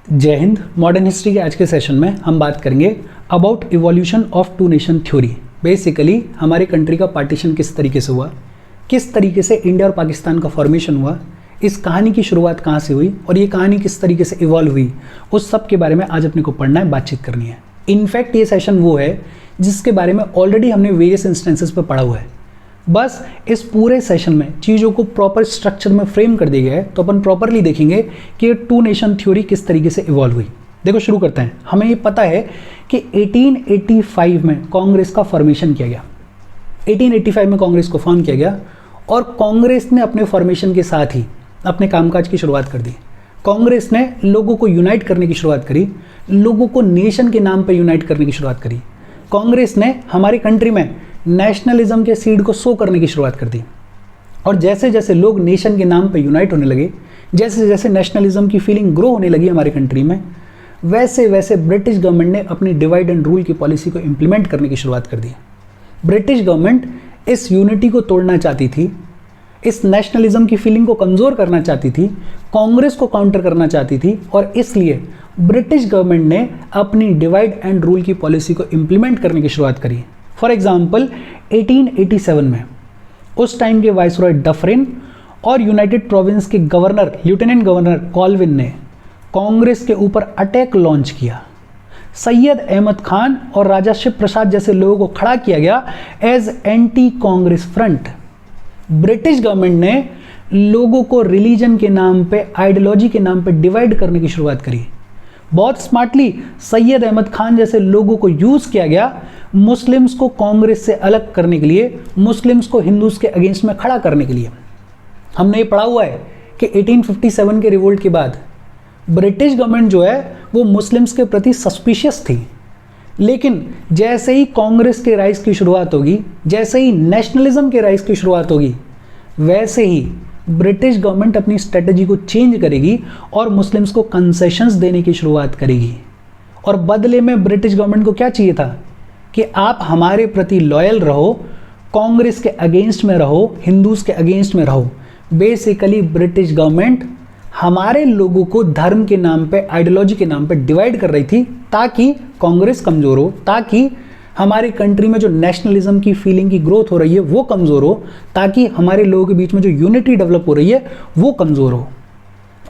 जय Hind. Modern history के आज के सेशन में हम बात करेंगे about evolution of two nation theory. Basically हमारे कंट्री का पार्टीशन किस तरीके से हुआ, किस तरीके से इंडिया और पाकिस्तान का फॉर्मेशन हुआ, इस कहानी की शुरुआत कहाँ से हुई और ये कहानी किस तरीके से इवॉल्व हुई, उस सब के बारे में आज अपने को पढ़ना है, बातचीत करनी है। इनफैक्ट ये सेशन वो है जिसके बारे में ऑलरेडी हमने वेरियस इंस्टेंसेस पर पढ़ा हुआ है। बस इस पूरे सेशन में चीज़ों को प्रॉपर स्ट्रक्चर में फ्रेम कर दिया गया है, तो अपन प्रॉपरली देखेंगे कि टू नेशन थ्योरी किस तरीके से इवॉल्व हुई। देखो शुरू करते हैं। हमें ये पता है कि 1885 में कांग्रेस का फॉर्मेशन किया गया। 1885 में कांग्रेस को फॉर्म किया गया और कांग्रेस ने अपने फॉर्मेशन के साथ ही अपने कामकाज की शुरुआत कर दी। कांग्रेस ने लोगों को यूनाइट करने की शुरुआत करी, लोगों को नेशन के नाम पर यूनाइट करने की शुरुआत करी। कांग्रेस ने हमारी कंट्री में नेशनलिज्म के सीड को सो करने की शुरुआत कर दी और जैसे जैसे लोग नेशन के नाम पर यूनाइट होने लगे, जैसे जैसे नेशनलिज्म की फीलिंग ग्रो होने लगी हमारी कंट्री में, वैसे वैसे ब्रिटिश गवर्नमेंट ने अपनी डिवाइड एंड रूल की पॉलिसी को इम्प्लीमेंट करने की शुरुआत कर दी। ब्रिटिश गवर्नमेंट इस यूनिटी को तोड़ना चाहती थी, इस नेशनलिज्म की फीलिंग को कमज़ोर करना चाहती थी, कांग्रेस को काउंटर करना चाहती थी और इसलिए ब्रिटिश गवर्नमेंट ने अपनी डिवाइड एंड रूल की पॉलिसी को इम्प्लीमेंट करने की शुरुआत करी। फॉर एग्जाम्पल 1887 में उस टाइम के वाइसरॉय डफरिन और यूनाइटेड प्रोविंस के गवर्नर लेफ्टिनेंट गवर्नर कॉल्विन ने कांग्रेस के ऊपर अटैक लॉन्च किया। सैयद अहमद खान और राजा शिव प्रसाद जैसे लोगों को खड़ा किया गया as anti Congress front. British government ने लोगों को रिलीजन के नाम पे, आइडियोलॉजी के नाम पे डिवाइड करने की शुरुआत करी। बहुत स्मार्टली सैयद अहमद खान जैसे लोगों को यूज़ किया गया मुस्लिम्स को कांग्रेस से अलग करने के लिए, मुस्लिम्स को हिंदूज के अगेंस्ट में खड़ा करने के लिए। हमने ये पढ़ा हुआ है कि 1857 के रिवोल्ट के बाद ब्रिटिश गवर्नमेंट जो है वो मुस्लिम्स के प्रति सस्पिशियस थी, लेकिन जैसे ही कांग्रेस के राइज की शुरुआत होगी, जैसे ही नेशनलिज्म के राइज की शुरुआत होगी, वैसे ही ब्रिटिश गवर्नमेंट अपनी स्ट्रेटजी को चेंज करेगी और मुस्लिम्स को कंसेशंस देने की शुरुआत करेगी। और बदले में ब्रिटिश गवर्नमेंट को क्या चाहिए था कि आप हमारे प्रति लॉयल रहो, कांग्रेस के अगेंस्ट में रहो, हिंदूज के अगेंस्ट में रहो। बेसिकली ब्रिटिश गवर्नमेंट हमारे लोगों को धर्म के नाम पे, आइडियोलॉजी के नाम पे डिवाइड कर रही थी ताकि कांग्रेस कमज़ोर हो, ताकि हमारी कंट्री में जो नेशनलिज्म की फीलिंग की ग्रोथ हो रही है वो कमज़ोर हो, ताकि हमारे लोगों के बीच में जो यूनिटी डेवलप हो रही है वो कमज़ोर हो।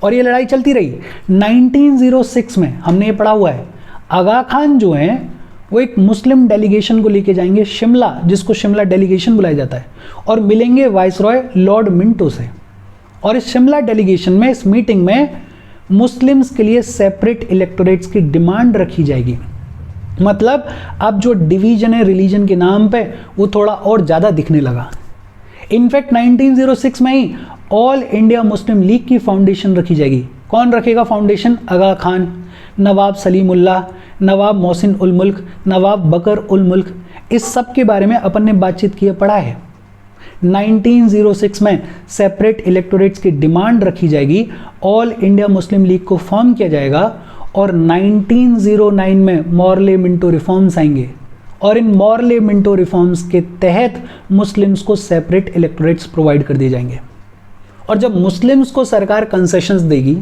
और ये लड़ाई चलती रही। 1906 में हमने ये पढ़ा हुआ है, आगा खान जो हैं वो एक मुस्लिम डेलीगेशन को लेके जाएंगे शिमला, जिसको शिमला डेलीगेशन बुलाया जाता है, और मिलेंगे वाइसरॉय लॉर्ड मिंटो से। और इस शिमला डेलीगेशन में, इस मीटिंग में मुस्लिम्स के लिए सेपरेट इलेक्टोरेट्स की डिमांड रखी जाएगी। मतलब अब जो डिवीजन है रिलीजन के नाम पे वो थोड़ा और ज़्यादा दिखने लगा। इनफैक्ट 1906 में ही ऑल इंडिया मुस्लिम लीग की फाउंडेशन रखी जाएगी। कौन रखेगा फाउंडेशन? आगा खान, नवाब सलीमुल्लाह, नवाब मोहसिन उल मुल्क, नवाब बकर उल मुल्क। इस सब के बारे में अपन ने बातचीत की, पढ़ा है। 1906 में सेपरेट इलेक्टोरेट्स की डिमांड रखी जाएगी, ऑल इंडिया मुस्लिम लीग को फॉर्म किया जाएगा और 1909 में मॉर्ले मिंटो रिफॉर्म्स आएंगे और इन मॉर्ले मिंटो रिफॉर्म्स के तहत मुस्लिम्स को सेपरेट इलेक्टोरेट्स प्रोवाइड कर दिए जाएंगे। और जब मुस्लिम्स को सरकार कंसेशंस देगी,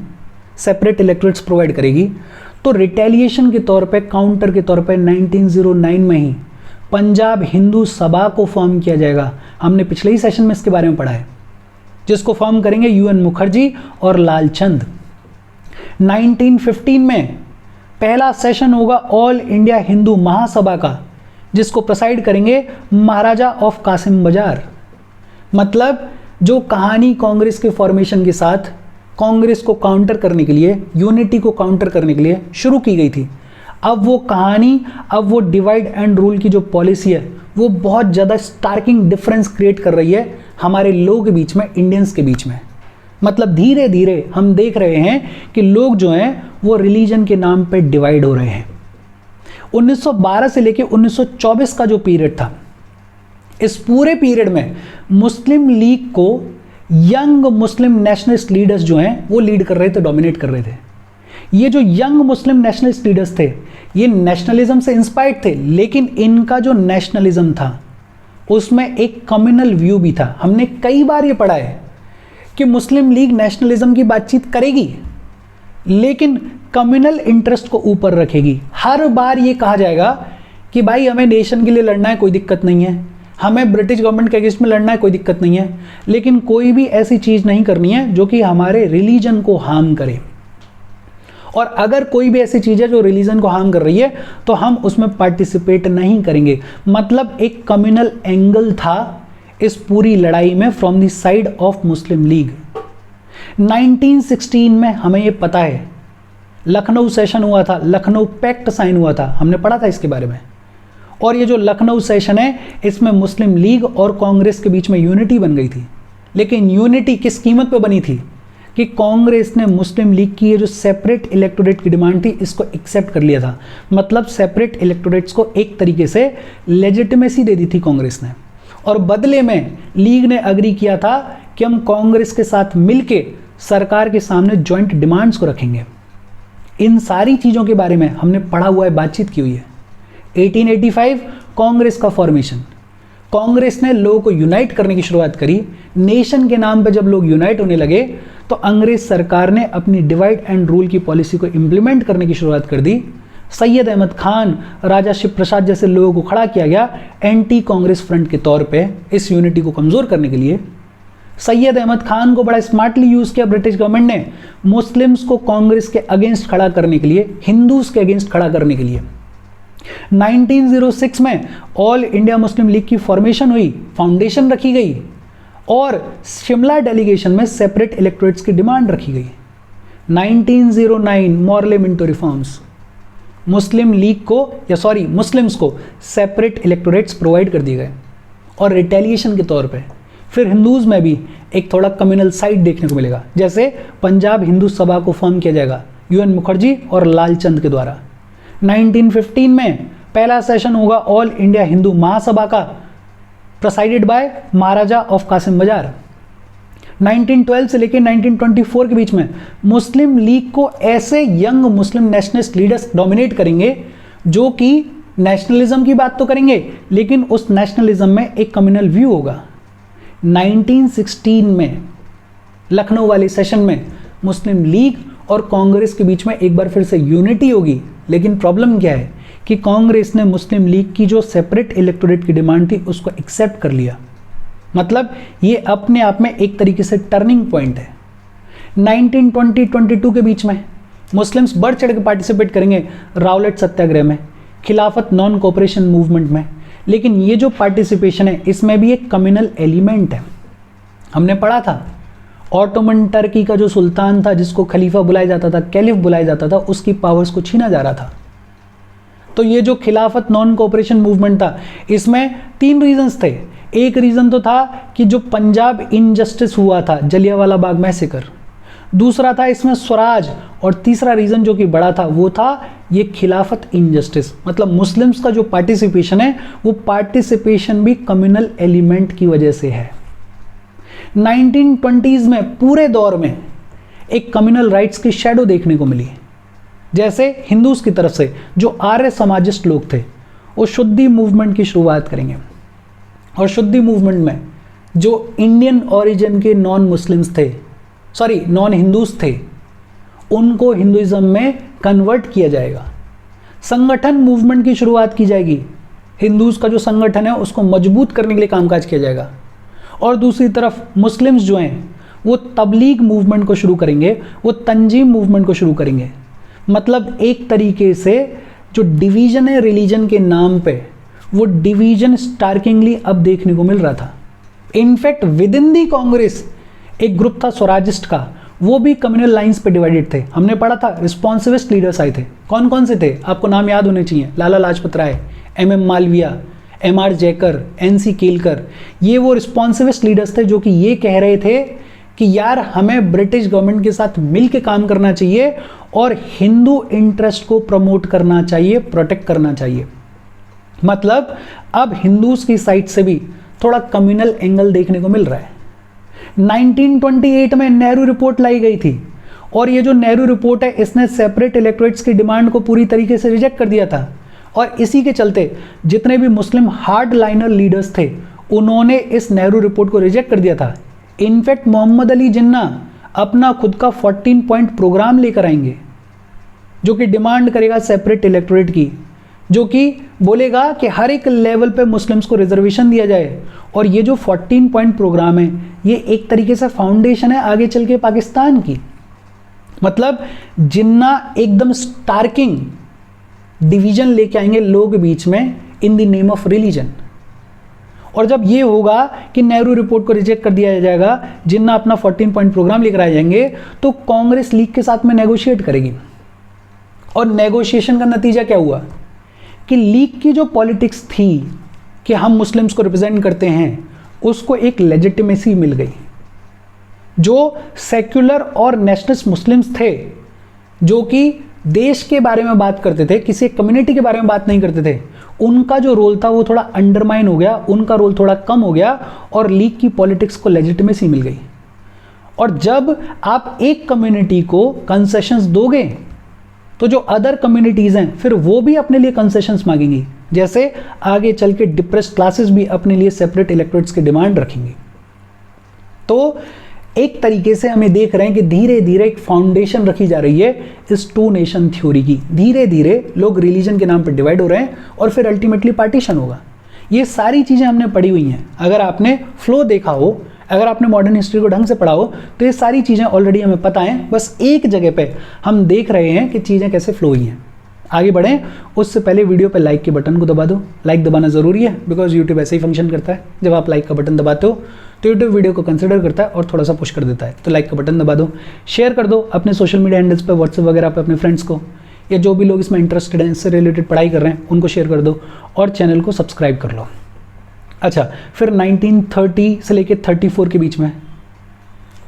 सेपरेट इलेक्टोरेट्स प्रोवाइड करेगी, तो रिटेलिएशन के तौर पे, काउंटर के तौर पे 1909 में ही पंजाब हिंदू सभा को फॉर्म किया जाएगा। हमने पिछले ही सेशन में इसके बारे में पढ़ा है, जिसको फॉर्म करेंगे UN मुखर्जी और लालचंद। 1915 में पहला सेशन होगा ऑल इंडिया हिंदू महासभा का, जिसको प्रेसाइड करेंगे महाराजा ऑफ कासिम बाजार। मतलब जो कहानी कांग्रेस के फॉर्मेशन के साथ कांग्रेस को काउंटर करने के लिए, यूनिटी को काउंटर करने के लिए शुरू की गई थी, अब वो कहानी, अब वो डिवाइड एंड रूल की जो पॉलिसी है वो बहुत ज़्यादा स्टार्किंग डिफरेंस क्रिएट कर रही है हमारे लोगों के बीच में, इंडियंस के बीच में। मतलब धीरे धीरे हम देख रहे हैं कि लोग जो हैं वो रिलीजन के नाम पे डिवाइड हो रहे हैं। 1912 से लेके 1924 का जो पीरियड था, इस पूरे पीरियड में मुस्लिम लीग को यंग मुस्लिम नेशनलिस्ट लीडर्स जो हैं वो लीड कर रहे थे, डोमिनेट कर रहे थे। ये जो यंग मुस्लिम नेशनलिस्ट लीडर्स थे ये नेशनलिज्म से इंस्पायर्ड थे, लेकिन इनका जो नेशनलिज्म था उसमें एक कम्युनल व्यू भी था। हमने कई बार ये पढ़ा है कि मुस्लिम लीग नेशनलिज्म की बातचीत करेगी, लेकिन कम्युनल इंटरेस्ट को ऊपर रखेगी। हर बार ये कहा जाएगा कि भाई हमें नेशन के लिए लड़ना है, कोई दिक्कत नहीं है, हमें ब्रिटिश गवर्नमेंट के अगेंस्ट में लड़ना है, कोई दिक्कत नहीं है, लेकिन कोई भी ऐसी चीज़ नहीं करनी है जो कि हमारे रिलीजन को हार्म करे। और अगर कोई भी ऐसी चीज़ है जो रिलीजन को हार्म कर रही है तो हम उसमें पार्टिसिपेट नहीं करेंगे। मतलब एक कम्युनल एंगल था इस पूरी लड़ाई में from the side of Muslim league. 1916 में हमें ये पता है, लखनऊ सेशन हुआ था, लखनऊ पैक्ट साइन हुआ था, हमने पढ़ा था इसके बारे में। और ये जो लखनऊ सेशन है इसमें मुस्लिम लीग और कांग्रेस के बीच में यूनिटी बन गई थी। लेकिन यूनिटी किस कीमत पे बनी थी कि कांग्रेस ने मुस्लिम लीग की ये जो सेपरेट इलेक्टोरेट की डिमांड थी इसको एक्सेप्ट कर लिया था। मतलब सेपरेट इलेक्टोरेट्स को एक तरीके से लेजिटिमेसी दे दी थी कांग्रेस ने, और बदले में लीग ने अग्री किया था कि हम कांग्रेस के साथ मिलके सरकार के सामने जॉइंट डिमांड्स को रखेंगे। इन सारी चीज़ों के बारे में हमने पढ़ा हुआ है, बातचीत की हुई है। 1885 कांग्रेस का फॉर्मेशन, कांग्रेस ने लोगों को यूनाइट करने की शुरुआत करी। नेशन के नाम पर जब लोग यूनाइट होने लगे तो अंग्रेज सरकार ने अपनी डिवाइड एंड रूल की पॉलिसी को इंप्लीमेंट करने की शुरुआत कर दी। सैयद अहमद खान, राजा शिव प्रसाद जैसे लोगों को खड़ा किया गया एंटी कांग्रेस फ्रंट के तौर पे इस यूनिटी को कमज़ोर करने के लिए। सैयद अहमद खान को बड़ा स्मार्टली यूज़ किया ब्रिटिश गवर्नमेंट ने मुस्लिम्स को कांग्रेस के अगेंस्ट खड़ा करने के लिए, हिंदूज के अगेंस्ट खड़ा करने के लिए। 1906 में ऑल इंडिया मुस्लिम लीग की फॉर्मेशन हुई, फाउंडेशन रखी गई और शिमला डेलीगेशन में सेपरेट इलेक्टोरेट्स की डिमांड रखी गई। 1909 मॉर्ले मिंटो रिफॉर्म्स, मुस्लिम लीग को मुस्लिम्स को सेपरेट इलेक्टोरेट्स प्रोवाइड कर दिए गए। और रिटेलिएशन के तौर पे फिर हिंदूज में भी एक थोड़ा कम्युनल साइड देखने को मिलेगा। जैसे पंजाब हिंदू सभा को फॉर्म किया जाएगा UN मुखर्जी और लालचंद के द्वारा। 1915 में पहला सेशन होगा ऑल इंडिया हिंदू महासभा का, presided by Maharaja of Kasim Bazar. 1912 से लेकर 1924 के बीच में मुस्लिम लीग को ऐसे यंग मुस्लिम नेशनलिस्ट लीडर्स डोमिनेट करेंगे जो कि नेशनलिज्म की बात तो करेंगे लेकिन उस नेशनलिज्म में एक कम्युनल व्यू होगा। 1916 में लखनऊ वाले सेशन में मुस्लिम लीग और कांग्रेस के बीच में एक बार फिर से यूनिटी होगी। लेकिन प्रॉब्लम क्या है कि कांग्रेस ने मुस्लिम लीग की जो सेपरेट इलेक्टोरेट की डिमांड थी उसको एक्सेप्ट कर लिया। मतलब ये अपने आप में एक तरीके से टर्निंग पॉइंट है। 1920-22 के बीच में मुस्लिम्स बढ़ चढ़ के पार्टिसिपेट करेंगे रावलेट सत्याग्रह में, खिलाफत नॉन कोऑपरेशन मूवमेंट में। लेकिन ये जो पार्टिसिपेशन है इसमें भी एक कम्युनल एलिमेंट है। हमने पढ़ा था ऑटोमन टर्की का जो सुल्तान था, जिसको खलीफा बुलाया जाता था, कैलिफ बुलाया जाता था, उसकी पावर्स को छीना जा रहा था। तो ये जो खिलाफत नॉन कोऑपरेशन मूवमेंट था इसमें 3 रीजंस थे। एक रीजन तो था कि जो पंजाब इनजस्टिस हुआ था, जलियांवाला बाग मैसेकर, दूसरा था इसमें स्वराज, और तीसरा रीजन जो कि बड़ा था वो था ये खिलाफत इनजस्टिस। मतलब मुस्लिम्स का जो पार्टिसिपेशन है वो पार्टिसिपेशन भी कम्युनल एलिमेंट की वजह से है। 1920s में पूरे दौर में एक कम्युनल राइट्स की शैडो देखने को मिली। जैसे हिंदूज की तरफ से जो आर्य समाजिस्ट लोग थे वो शुद्धि मूवमेंट की शुरुआत करेंगे, और शुद्धि मूवमेंट में जो इंडियन ओरिजिन के नॉन हिंदूज थे उनको हिंदुइज्म में कन्वर्ट किया जाएगा। संगठन मूवमेंट की शुरुआत की जाएगी, हिंदूज का जो संगठन है उसको मजबूत करने के लिए कामकाज किया जाएगा। और दूसरी तरफ मुस्लिम्स जो हैं वो तबलीग मूवमेंट को शुरू करेंगे, वो तंजीम मूवमेंट को शुरू करेंगे। मतलब एक तरीके से जो डिवीजन है रिलीजन के नाम पे, वो डिवीजन स्टार्किंगली अब देखने को मिल रहा था। इनफैक्ट विद इन दी कांग्रेस एक ग्रुप था स्वराजिस्ट का, वो भी कम्युनल लाइंस पे डिवाइडेड थे। हमने पढ़ा था रिस्पॉन्सिविस्ट लीडर्स आए थे। कौन कौन से थे आपको नाम याद होने चाहिए? Lala Lajpat Rai, MM Malviya, MR Jayakar, NC Kelkar. ये वो रिस्पॉन्सिविस्ट लीडर्स थे जो कि ये कह रहे थे कि यार हमें ब्रिटिश गवर्नमेंट के साथ मिल के काम करना चाहिए और हिंदू इंटरेस्ट को प्रमोट करना चाहिए, प्रोटेक्ट करना चाहिए। मतलब अब हिंदूज की साइड से भी थोड़ा कम्युनल एंगल देखने को मिल रहा है। 1928 में नेहरू रिपोर्ट लाई गई थी, और ये जो नेहरू रिपोर्ट है इसने सेपरेट इलेक्टोरेट्स की डिमांड को पूरी तरीके से रिजेक्ट कर दिया था। और इसी के चलते जितने भी मुस्लिम हार्ड लाइनर लीडर्स थे उन्होंने इस नेहरू रिपोर्ट को रिजेक्ट कर दिया था। इनफैक्ट मोहम्मद अली जिन्ना अपना खुद का 14 पॉइंट प्रोग्राम लेकर आएंगे जो कि डिमांड करेगा सेपरेट इलेक्टोरेट की, जो कि बोलेगा कि हर एक लेवल पे मुस्लिम्स को रिजर्वेशन दिया जाए। और ये जो 14 पॉइंट प्रोग्राम है, ये एक तरीके से फाउंडेशन है आगे चल के पाकिस्तान की। मतलब जिन्ना एकदम स्टार्किंग डिवीजन लेके आएंगे लोगों के बीच में in the name of religion. और जब ये होगा कि नेहरू रिपोर्ट को रिजेक्ट कर दिया जाएगा, जिन्ना अपना 14 पॉइंट प्रोग्राम लेकर आ जाएंगे, तो कांग्रेस लीग के साथ में नेगोशिएट करेगी। और नेगोशिएशन का नतीजा क्या हुआ कि लीग की जो पॉलिटिक्स थी कि हम मुस्लिम्स को रिप्रेजेंट करते हैं, उसको एक लेजिटिमेसी मिल गई। जो सेक्युलर और नेशनलिस्ट मुस्लिम्स थे, जो कि देश के बारे में बात करते थे, किसी कम्युनिटी के बारे में बात नहीं करते थे, उनका जो रोल था वो थोड़ा अंडरमाइन हो गया, उनका रोल थोड़ा कम हो गया और लीग की पॉलिटिक्स को लेजिटिमेसी मिल गई। और जब आप एक कम्युनिटी को कंसेशंस दोगे, तो जो अदर कम्युनिटीज़ हैं फिर वो भी अपने लिए कंसेशंस मांगेंगी। जैसे आगे चल के डिप्रेस्ड क्लासेस भी अपने लिए सेपरेट इलेक्टोरेट्स की डिमांड रखेंगी। तो एक तरीके से हमें देख रहे हैं कि धीरे धीरे एक फाउंडेशन रखी जा रही है इस टू नेशन थ्योरी की। धीरे धीरे लोग रिलीजन के नाम पर डिवाइड हो रहे हैं और फिर अल्टीमेटली पार्टीशन होगा। ये सारी चीज़ें हमने पढ़ी हुई हैं। अगर आपने फ्लो देखा हो, अगर आपने मॉडर्न हिस्ट्री को ढंग से पढ़ा हो, तो ये सारी चीज़ें ऑलरेडी हमें पता हैं। बस एक जगह पे हम देख रहे हैं कि चीज़ें कैसे फ्लो हुई हैं। आगे बढ़ें उससे पहले वीडियो पे लाइक के बटन को दबा दो। लाइक दबाना ज़रूरी है, बिकॉज यूट्यूब ऐसे ही फंक्शन करता है। जब आप लाइक का बटन दबाते हो तो यूट्यूब वीडियो को कंसिडर करता है और थोड़ा सा पुश कर देता है। तो लाइक का बटन दबा दो, शेयर कर दो अपने सोशल मीडिया हैंडल्स पे, व्हाट्सएप वगैरह पे अपने फ्रेंड्स को, या जो भी लोग इसमें इंटरेस्टेड हैं, इससे रिलेटेड पढ़ाई कर रहे हैं, उनको शेयर कर दो और चैनल को सब्सक्राइब कर लो। अच्छा, फिर 1930 से लेकर 34 के बीच में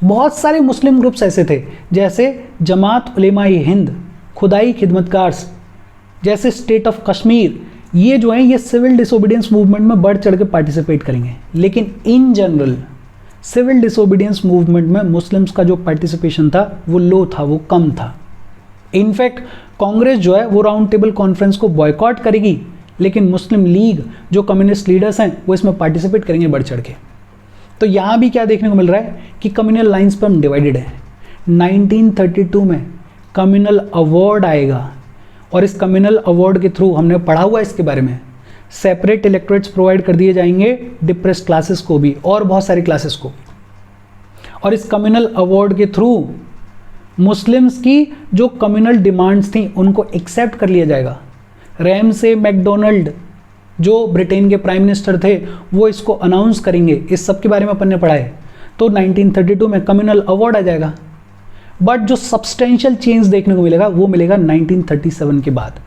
बहुत सारे मुस्लिम ग्रुप्स ऐसे थे, जैसे जमात उलेमा-ए हिंद, खुदाई खिदमतगार्स, जैसे स्टेट ऑफ कश्मीर। ये जो है ये सिविल डिसोबीडियंस मूवमेंट में बढ़ चढ़ के पार्टिसिपेट करेंगे। लेकिन इन जनरल सिविल डिसोबीडियंस मूवमेंट में मुस्लिम्स का जो पार्टिसिपेशन था वो लो था, वो कम था। इनफैक्ट कांग्रेस जो है वो राउंड टेबल कॉन्फ्रेंस को बॉयकॉट करेगी, लेकिन मुस्लिम लीग जो कम्युनिस्ट लीडर्स हैं वो इसमें पार्टिसिपेट करेंगे बढ़ चढ़ के। तो यहाँ भी क्या देखने को मिल रहा है कि कम्युनल लाइंस पर हम डिवाइडेड है। 1932 में कम्युनल अवार्ड आएगा और इस कम्युनल अवार्ड के थ्रू, हमने पढ़ा हुआ इसके बारे में, सेपरेट इलेक्टोरेट्स प्रोवाइड कर दिए जाएंगे डिप्रेस्ड क्लासेस को भी और बहुत सारी क्लासेस को। और इस कम्युनल अवार्ड के थ्रू मुस्लिम्स की जो कम्युनल डिमांड्स थी उनको एक्सेप्ट कर लिया जाएगा। रैमसे मैकडोनल्ड जो ब्रिटेन के प्राइम मिनिस्टर थे वो इसको अनाउंस करेंगे। इस सब के बारे में अपन ने पढ़ा है। तो 1932 में कम्युनल अवार्ड आ जाएगा। बट जो सब्सटेंशियल चेंज देखने को मिलेगा वो मिलेगा 1937 के बाद।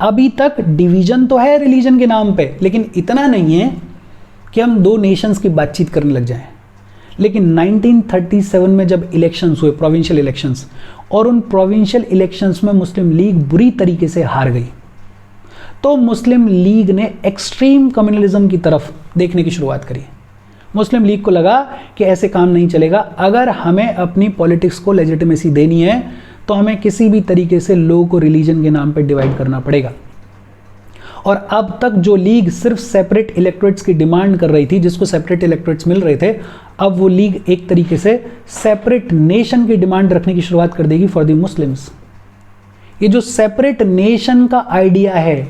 अभी तक डिवीजन तो है रिलीजन के नाम पे, लेकिन इतना नहीं है कि हम दो नेशंस की बातचीत करने लग जाएं। लेकिन 1937 में जब इलेक्शंस हुए, प्रोविंशियल इलेक्शंस, और उन प्रोविंशियल इलेक्शंस में मुस्लिम लीग बुरी तरीके से हार गई, तो मुस्लिम लीग ने एक्सट्रीम कम्युनलिज्म की तरफ देखने की शुरुआत करी। मुस्लिम लीग को लगा कि ऐसे काम नहीं चलेगा। अगर हमें अपनी पॉलिटिक्स को लेजिटिमेसी देनी है तो हमें किसी भी तरीके से लोगों को रिलीजन के नाम पर डिवाइड करना पड़ेगा। और अब तक जो लीग सिर्फ सेपरेट इलेक्टोरेट्स की डिमांड कर रही थी, जिसको सेपरेट इलेक्टोरेट्स मिल रहे थे, अब वो लीग एक तरीके से सेपरेट नेशन की डिमांड रखने की शुरुआत कर देगी फॉर द मुस्लिम्स। ये जो सेपरेट नेशन का आइडिया है,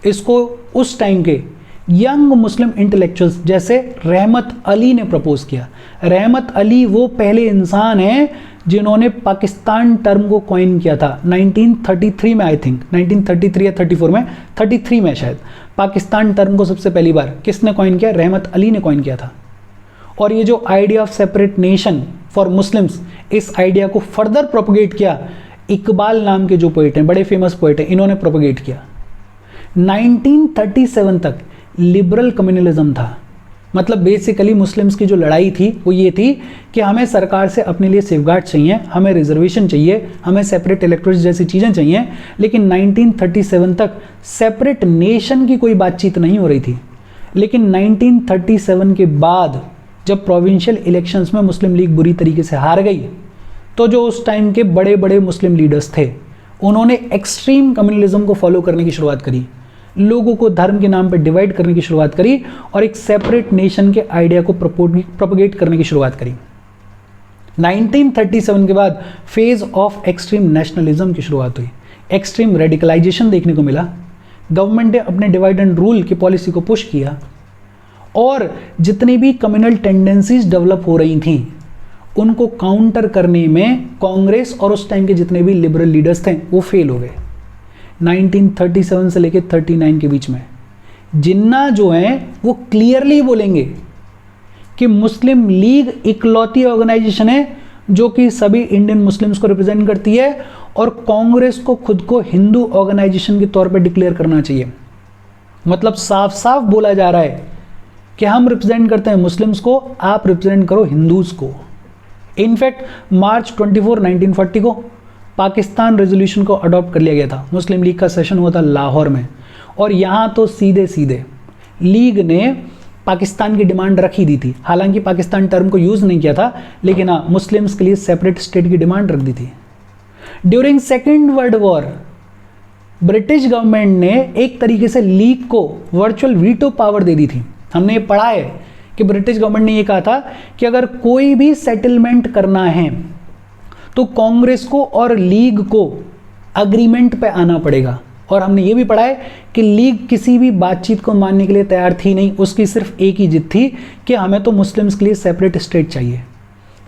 इसको उस टाइम के यंग मुस्लिम इंटेलेक्चुअल्स जैसे रहमत अली ने प्रपोज किया। रहमत अली वो पहले इंसान हैं जिन्होंने पाकिस्तान टर्म को कॉइन किया था 1933 में, आई थिंक 1933 या 34 में, 33 में शायद। पाकिस्तान टर्म को सबसे पहली बार किसने कॉइन किया? रहमत अली ने कॉइन किया था। और ये जो idea of separate nation for Muslims, इस आइडिया को फर्दर प्रोपोगेट किया इकबाल नाम के जो पोइट हैं, बड़े फेमस पोइट हैं, इन्होंने प्रोपोगेट किया। 1937 तक लिबरल कम्युनलिज्म था। मतलब बेसिकली मुस्लिम्स की जो लड़ाई थी वो ये थी कि हमें सरकार से अपने लिए सेफगार्ड चाहिए, हमें रिजर्वेशन चाहिए, हमें सेपरेट इलेक्टोरेट्स जैसी चीज़ें चाहिए। लेकिन 1937 तक सेपरेट नेशन की कोई बातचीत नहीं हो रही थी। लेकिन 1937 के बाद जब प्रोविंशियल इलेक्शंस में मुस्लिम लीग बुरी तरीके से हार गई, तो जो उस टाइम के बड़े बड़े मुस्लिम लीडर्स थे उन्होंने एक्सट्रीम कम्युनलिज्म को फॉलो करने की शुरुआत करी, लोगों को धर्म के नाम पर डिवाइड करने की शुरुआत करी और एक सेपरेट नेशन के आइडिया को प्रोपोगेट करने की शुरुआत करी। 1937 के बाद फेज ऑफ एक्सट्रीम नेशनलिज्म की शुरुआत हुई। एक्सट्रीम रेडिकलाइजेशन देखने को मिला, गवर्नमेंट ने अपने डिवाइड एंड रूल की पॉलिसी को पुश किया, और जितनी भी कम्युनल टेंडेंसीज डेवलप हो रही थी उनको काउंटर करने में कांग्रेस और उस टाइम के जितने भी लिबरल लीडर्स थे वो फेल हो गए। 1937 से लेकर 39 के बीच में जिन्ना जो हैं वो क्लियरली बोलेंगे कि मुस्लिम लीग इकलौती ऑर्गेनाइजेशन है जो कि सभी इंडियन मुस्लिम्स को रिप्रेजेंट करती है, और कांग्रेस को खुद को हिंदू ऑर्गेनाइजेशन के तौर पर डिक्लेयर करना चाहिए। मतलब साफ साफ बोला जा रहा है कि हम रिप्रेजेंट करते हैं मुस्लिम्स को, आप रिप्रेजेंट करो हिंदूज को। इनफैक्ट मार्च 24, 1940 को पाकिस्तान रेजोल्यूशन को अडॉप्ट कर लिया गया था। मुस्लिम लीग का सेशन हुआ था लाहौर में, और यहाँ तो सीधे सीधे लीग ने पाकिस्तान की डिमांड रखी दी थी। हालांकि पाकिस्तान टर्म को यूज़ नहीं किया था, लेकिन हाँ मुस्लिम्स के लिए सेपरेट स्टेट की डिमांड रख दी थी। During second world war British government ने एक तरीके से लीग को वर्चुअल वीटो पावर दे दी थी। हमने ये पढ़ा है कि ब्रिटिश गवर्नमेंट ने ये कहा था कि अगर कोई भी सेटलमेंट करना है तो कांग्रेस को और लीग को अग्रीमेंट पे आना पड़ेगा। और हमने ये भी पढ़ा है कि लीग किसी भी बातचीत को मानने के लिए तैयार थी नहीं, उसकी सिर्फ एक ही जिद थी कि हमें तो मुस्लिम्स के लिए सेपरेट स्टेट चाहिए,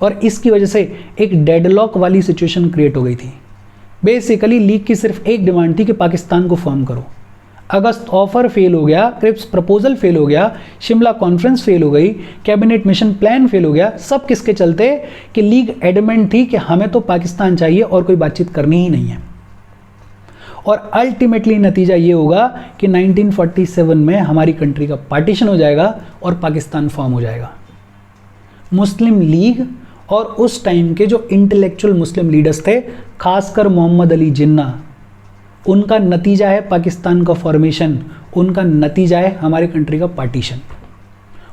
और इसकी वजह से एक डेडलॉक वाली सिचुएशन क्रिएट हो गई थी। बेसिकली लीग की सिर्फ एक डिमांड थी कि पाकिस्तान को फॉर्म करो। अगस्त ऑफर फेल हो गया, क्रिप्स प्रपोजल फेल हो गया, शिमला कॉन्फ्रेंस फेल हो गई, कैबिनेट मिशन प्लान फेल हो गया। सब किसके चलते कि लीग एडमेंट थी कि हमें तो पाकिस्तान चाहिए और कोई बातचीत करनी ही नहीं है। और अल्टीमेटली नतीजा ये होगा कि 1947 में हमारी कंट्री का पार्टीशन हो जाएगा और पाकिस्तान फॉर्म हो जाएगा। मुस्लिम लीग और उस टाइम के जो इंटेलेक्चुअल मुस्लिम लीडर्स थे, खासकर मोहम्मद अली जिन्ना, उनका नतीजा है पाकिस्तान का फॉर्मेशन, उनका नतीजा है हमारी कंट्री का पार्टीशन।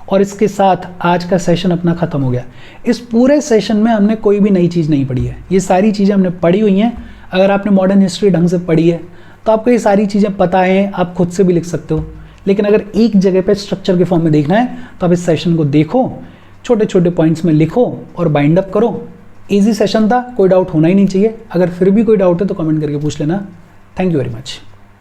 और इसके साथ आज का सेशन अपना ख़त्म हो गया। इस पूरे सेशन में हमने कोई भी नई चीज़ नहीं पढ़ी है, ये सारी चीज़ें हमने पढ़ी हुई हैं। अगर आपने मॉडर्न हिस्ट्री ढंग से पढ़ी है तो आपको ये सारी चीज़ें पता हैं, आप खुद से भी लिख सकते हो। लेकिन अगर एक जगह पे स्ट्रक्चर के फॉर्म में देखना है तो आप इस सेशन को देखो, छोटे छोटे पॉइंट्स में लिखो और बाइंड अप करो। इजी सेशन था, कोई डाउट होना ही नहीं चाहिए। अगर फिर भी कोई डाउट है तो कमेंट करके पूछ लेना। Thank you very much.